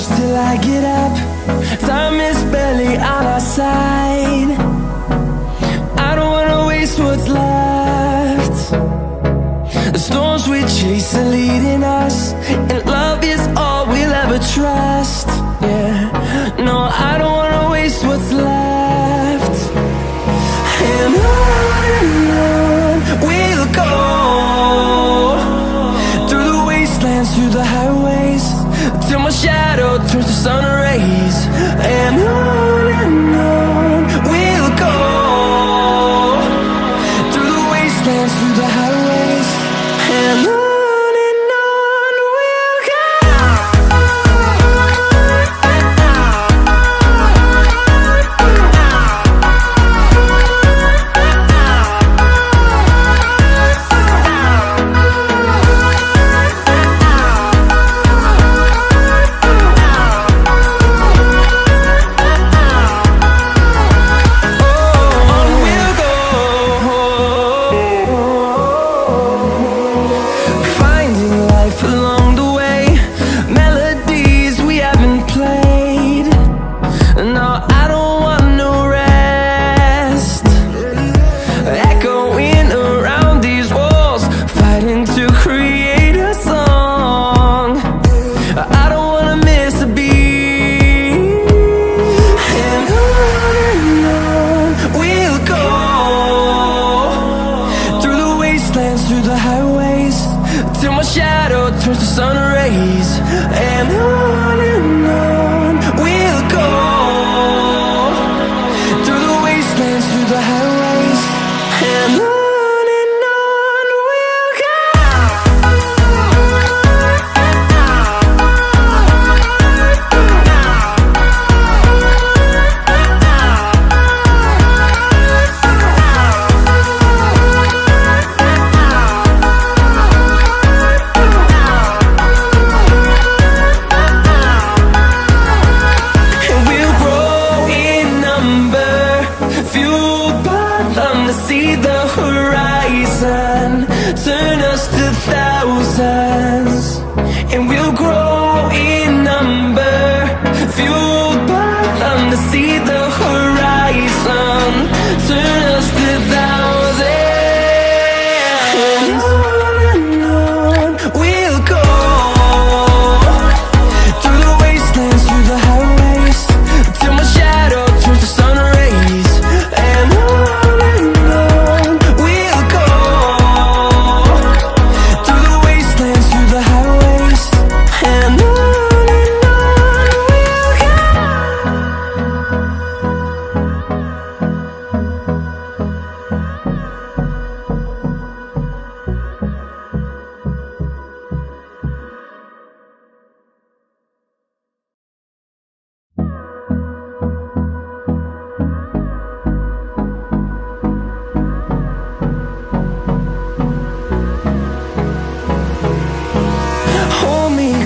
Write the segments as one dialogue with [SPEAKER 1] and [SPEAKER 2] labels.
[SPEAKER 1] close till I get up. Time is barely on our side. I don't wanna waste what's left. The storms we chase are leading us, and love is all we'll ever trust. Yeah, no, I don't wanna waste what's left. And on we'll go, through the wastelands, through the highways, till my shadow turns to sun rays. And on we'll go, through the wastelands, through the highways, and on we'll go. Through the highways, till my shadow turns to sun rays. And on we'll go, through the wastelands, through the highways, and on we'll go. See the horizon, turn us to thousands, and we'll grow in number, fueled by them. To see the horizon, turn us to thousands, and on we'll go, through the wastelands, through the highways, till my shadow turns to sun rays. And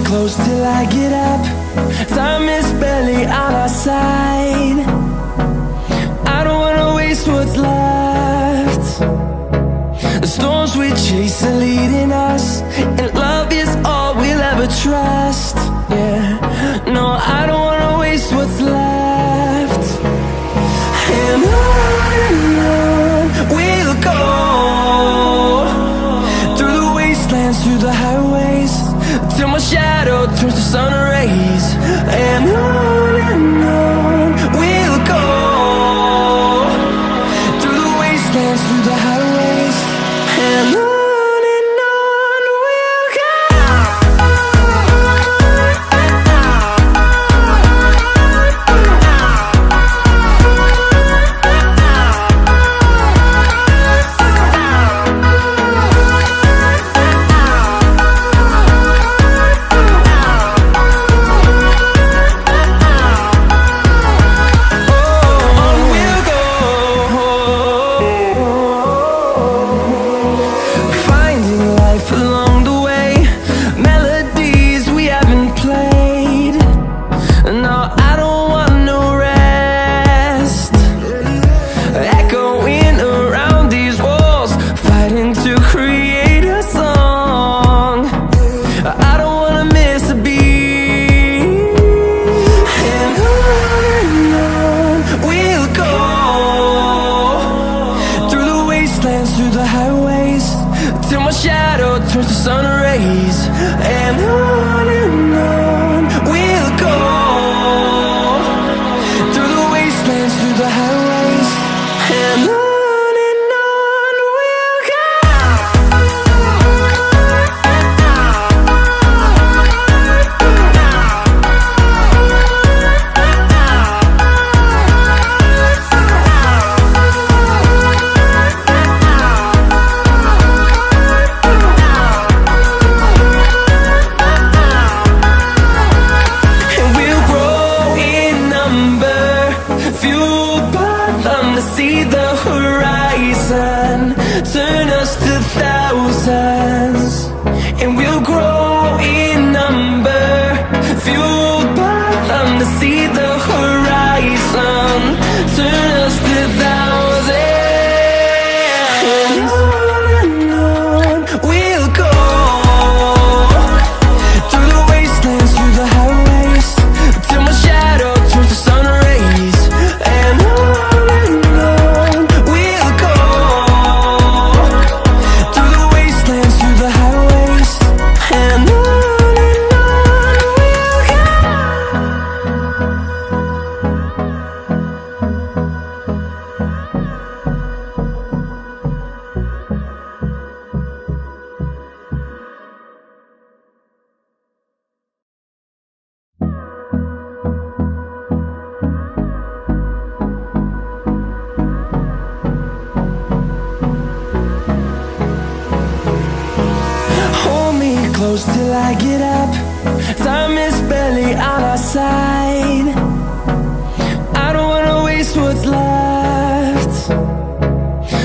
[SPEAKER 1] close till I get up. Time is barely on our side. I don't wanna waste what's left. The storms we chase are leading us, and love is all we'll ever trust. Yeah, no, I don't wanna waste what's left. And on we'll go, through the wastelands, through the highways, till my shadow turns to sun rays. And on we'll go, through the wastelands, through the highways, and on. fueled by them to see the horizon, turn us to thousands, and we'll grow in number. Fueled by them to see the horizon, turn us to thousands. And on we'll go, through the wastelands, through the highways, till my shadow turns to sun rays. And on we'll go, through the wastelands, through the highways. And on we'll go. Hold me close till I get up. Time is barely on our side. I don't wanna waste what's left.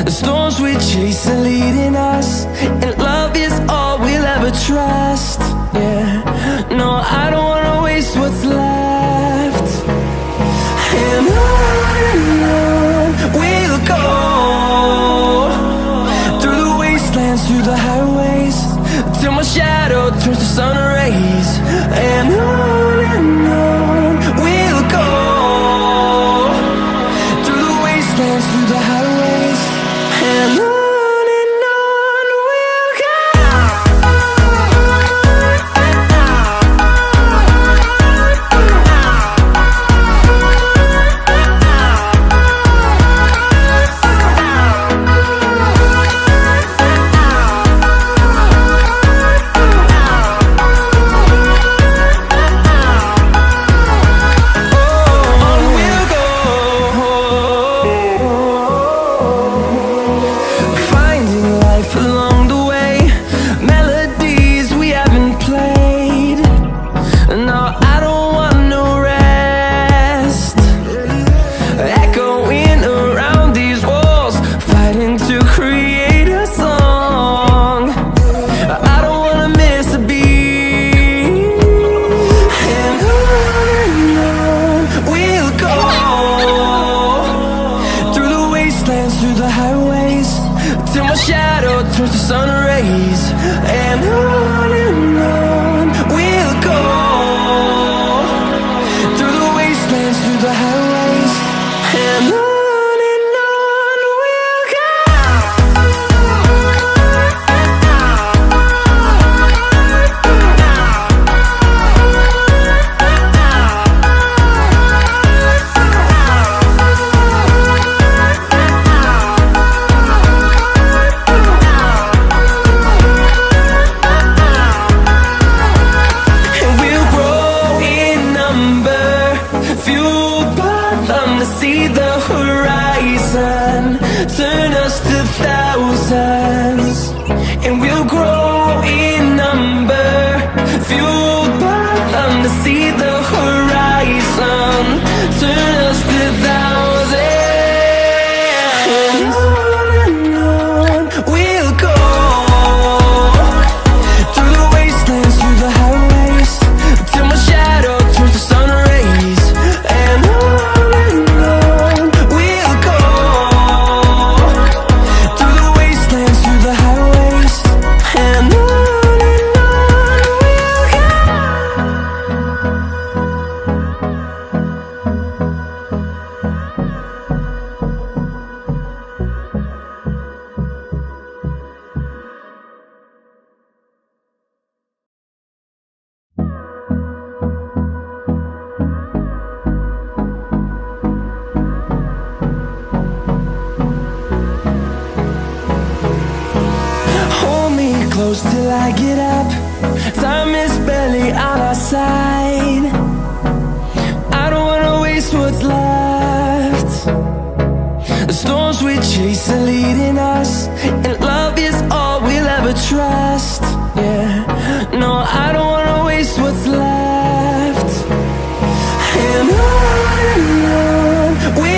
[SPEAKER 1] The storms we chase are leading us, and love is all we'll ever trust. Yeah, no, I don't wanna waste what's left. And on we'll go, through the wastelands, through the highways, till my shadow turns to sun rays. And on we'll go, through the wastelands, through the highways. And on we'll go. Through the highways, till my shadow turns to sun rays. And on we'll go, through the wastelands, through the highways. And on we'll go. See the horizon, turn us to thousands, and we'll grow in number. Fueled by them to see the horizon, turn us to thousands. And on we'll go, through the wastelands, through the highways, till my shadow turns to sun rays. And we'll go, through the wastelands, through the highways. And on we'll go. Hold me close till I get up. Time is barely on our side. I don't wanna waste what's left. The storms we chase are leading us, and love is all we'll ever trust. Yeah, no, I don't wanna waste what's left. And on we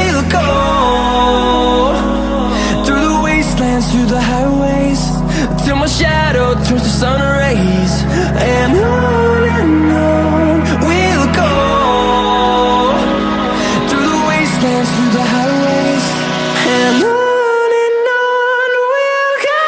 [SPEAKER 1] wastelands, through the highways, and on we'll go.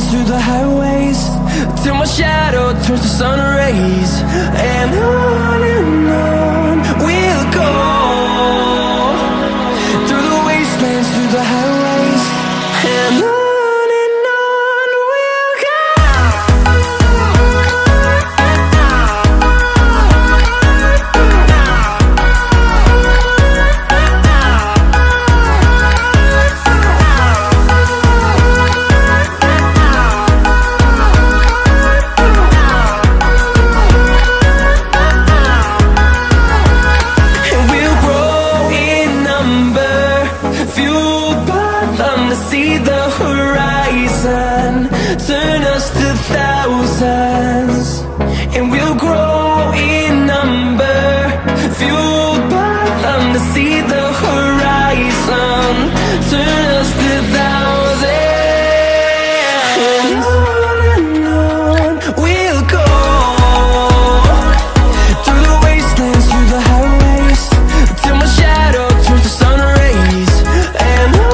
[SPEAKER 1] Through the highways, till my shadow turns to sun rays, and on we'll go. Through the wastelands, through the highways, and on we'll go. See the horizon turn us to thousands, and we'll grow in number, fueled by them to see the horizon turn us to thousands, and on we'll go. Through the wastelands, through the highways, till my shadow turns to sun rays, and on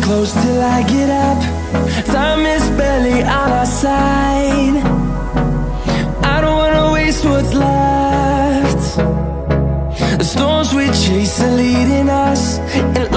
[SPEAKER 1] close till I get up. Time is barely on our side. I don't wanna waste what's left. The storms we chase are leading us, and